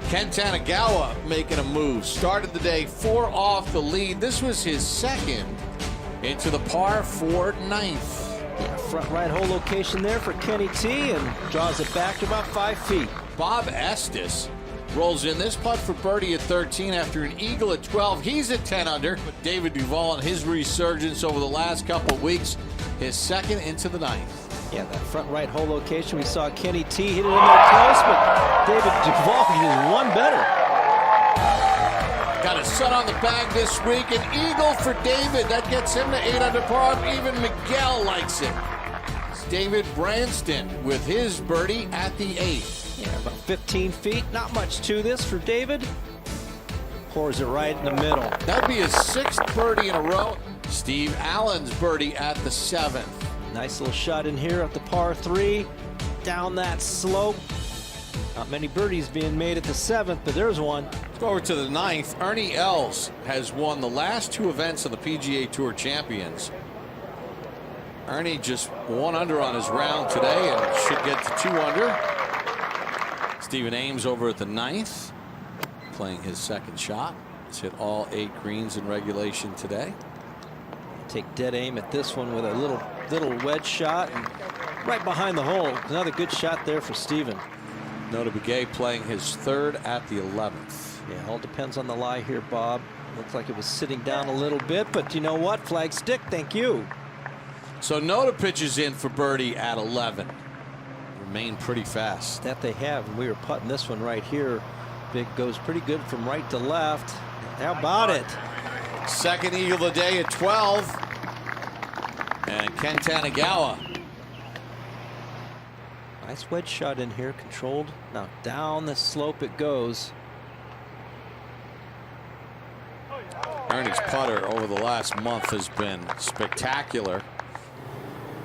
Ken Tanagawa making a move. Started the day 4 off the lead. This was his second into the par 4 ninth. Yeah, front right hole location there for Kenny T, and draws it back to about 5 feet. Bob Estes rolls in this putt for birdie at 13 after an eagle at 12. He's at 10 under. But David Duval and his resurgence over the last couple of weeks, his second into the ninth. Yeah, that front right hole location, we saw Kenny T hit it in there close, but David Duval did one better. Got his son on the bag this week. An eagle for David. That gets him to 8 under par. Even Miguel likes it. It's David Branston with his birdie at the 8th. Yeah, about 15 feet. Not much to this for David. Pours it right in the middle. That'd be his 6th birdie in a row. Steve Allen's birdie at the 7th. Nice little shot in here at the par 3. Down that slope. Not many birdies being made at the 7th, but there's one. Let's go over to the 9th. Ernie Els has won the last 2 events of the PGA Tour Champions. Ernie just 1 under on his round today and should get to 2 under. Stephen Ames over at the 9th, playing his 2nd shot. He's hit all 8 greens in regulation today. Take dead aim at this one with a little wedge shot, and right behind the hole. Another good shot there for Stephen. Notah Begay playing his 3rd at the 11th. Yeah, all depends on the lie here, Bob. Looks like it was sitting down a little bit, but you know what? Flag stick, thank you. So Notah pitches in for birdie at 11. Remain pretty fast. That they have, and we were putting this one right here. Big goes pretty good from right to left. How about it? 2nd eagle of the day at 12. And Ken Tanagawa. Nice wedge shot in here, controlled. Now down the slope it goes. Ernie's putter over the last month has been spectacular.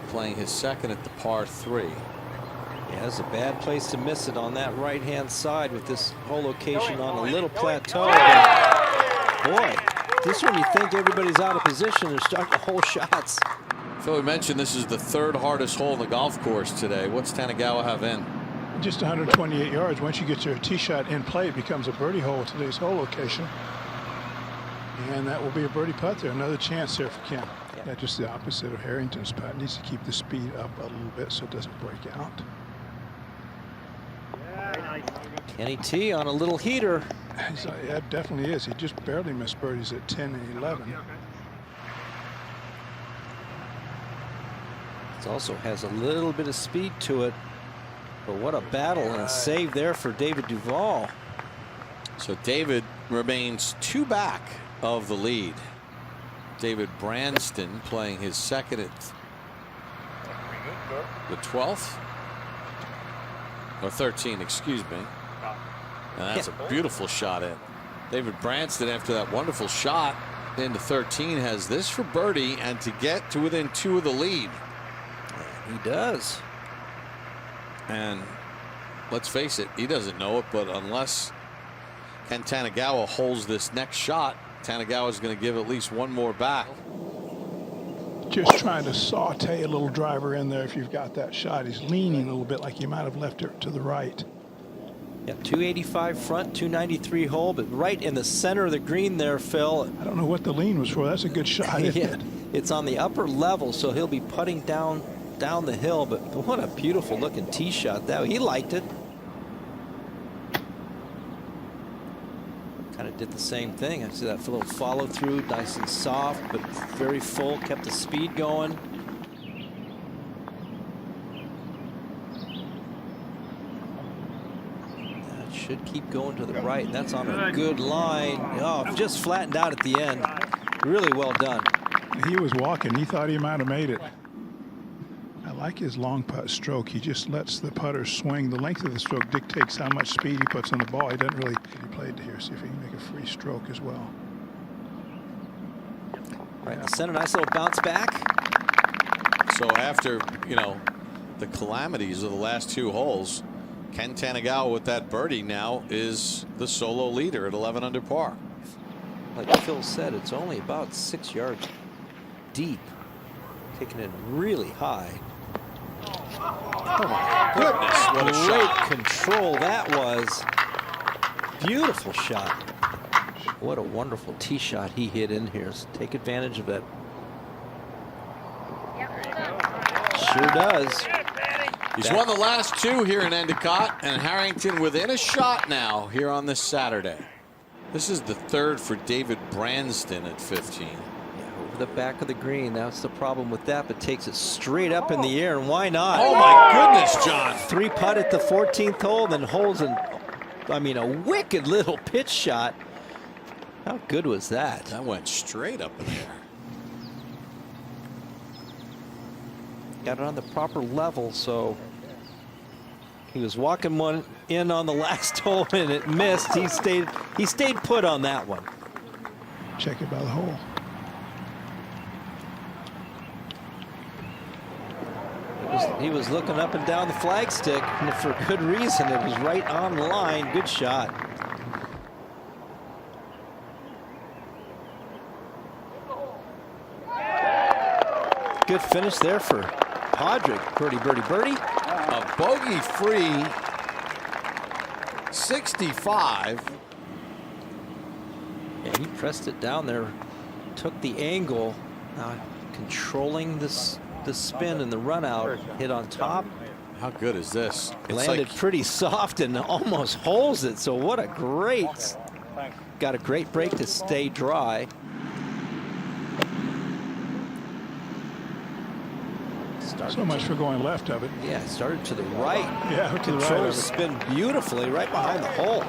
Playing his 2nd at the par 3. Yeah, it's a bad place to miss it on that right-hand side with this hole location on a little plateau. But boy, this one you think everybody's out of position. They're starting to hole shots. Philly mentioned this is the 3rd hardest hole in the golf course today. What's Tanagawa have in? Just 128 yards. Once you get your tee shot in play, it becomes a birdie hole at today's hole location. And that will be a birdie putt there. Another chance there for Ken. Yeah, just the opposite of Harrington's putt. Needs to keep the speed up a little bit so it doesn't break out. Kenny T on a little heater. Yeah, it definitely is. He just barely missed birdies at 10 and 11. It also has a little bit of speed to it. But what a battle and a save there for David Duval. So David remains 2 back of the lead. David Branston playing his 2nd at the 12th. Or 13, excuse me. And that's a beautiful shot in. David Branston, after that wonderful shot into 13, has this for birdie and to get to within 2 of the lead. He does. And let's face it, he doesn't know it, but unless Ken Tanagawa holds this next shot, Tanagawa is going to give at least 1 more back. Just trying to saute a little driver in there if you've got that shot. He's leaning a little bit like he might have left it to the right. Yeah, 285 front, 293 hole, but right in the center of the green there, Phil. I don't know what the lean was for. That's a good shot, isn't Yeah, it? it's on the upper level, so he'll be putting down the hill, but what a beautiful looking tee shot that. He liked it. Kind of did the same thing. I see that little follow through, nice and soft, but very full, kept the speed going. That should keep going to the right, and that's on a good line. Oh, just flattened out at the end. Really well done. He was walking. He thought he might have made it. I like his long putt stroke. He just lets the putter swing. The length of the stroke dictates how much speed he puts on the ball. He doesn't really play it here. See if he can make a free stroke as well. Right in the center, nice little bounce back. So after, you know, the calamities of the last 2 holes, Ken Tanagawa with that birdie now is the solo leader at 11 under par. Like Phil said, it's only about 6 yards deep. Kicking it really high. Oh my goodness, what a Great shot. control that was. Beautiful shot. What a wonderful tee shot he hit in here. So take advantage of that. Sure does. He's won the last two here in Endicott, and Harrington within a shot now here on this Saturday. This is the third for David Branston at 15. Yeah, over the back of the green. That's the problem with that, but takes it straight up in the air, and why not? Oh my goodness, John. 3-putt at the 14th hole, then holds a wicked little pitch shot. How good was that? That went straight up in the air. Got it on the proper level, so he was walking one in on the last hole and it missed. He stayed put on that one. Check it by the hole. He was looking up and down the flagstick, and for good reason. It was right on the line. Good shot. Good finish there for Padraig. Birdie, birdie, birdie. A bogey-free 65. Yeah, he pressed it down there, took the angle, controlling the spin and the run out, hit on top. How good is this? It's Landed pretty soft and almost holds it. So what a great, got a great break to stay dry. So much for going left of it. Yeah, started to the right. Yeah, to the right Controls of the it. spin beautifully right behind the hole.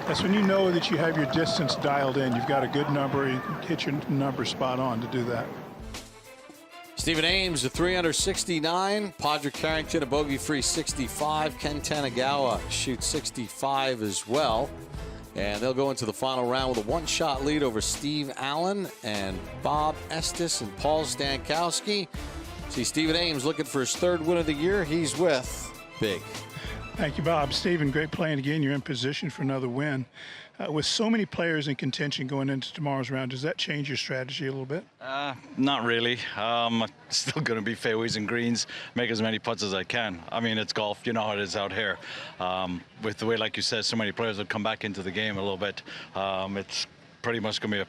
That's when you know that you have your distance dialed in. You've got a good number. You hit your number spot on to do that. Stephen Ames, a 369. Padraig Harrington, a bogey-free 65. Ken Tanagawa shoots 65 as well. And they'll go into the final round with a one-shot lead over Steve Allen and Bob Estes and Paul Stankowski. See Stephen Ames looking for his third win of the year. He's with Big. Thank you, Bob. Stephen, great playing again. You're in position for another win. With so many players in contention going into tomorrow's round, does that change your strategy a little bit? Not really. Still going to be fairways and greens, make as many putts as I can. I mean, it's golf. You know how it is out here. With the way, like you said, so many players will come back into the game a little bit. It's pretty much going to be a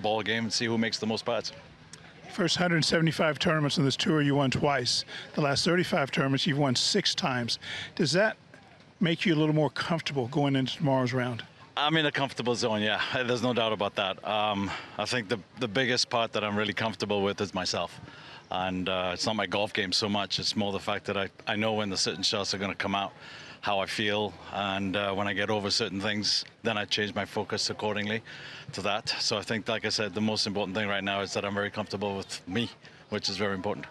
ball game and see who makes the most putts. First 175 tournaments on this tour, you won twice. The last 35 tournaments, you've won 6 times. Does that make you a little more comfortable going into tomorrow's round? I'm in a comfortable zone, yeah. There's no doubt about that. I think the biggest part that I'm really comfortable with is myself. And it's not my golf game so much. It's more the fact that I know when the certain shots are going to come out, how I feel. And when I get over certain things, then I change my focus accordingly to that. So I think, like I said, the most important thing right now is that I'm very comfortable with me, which is very important.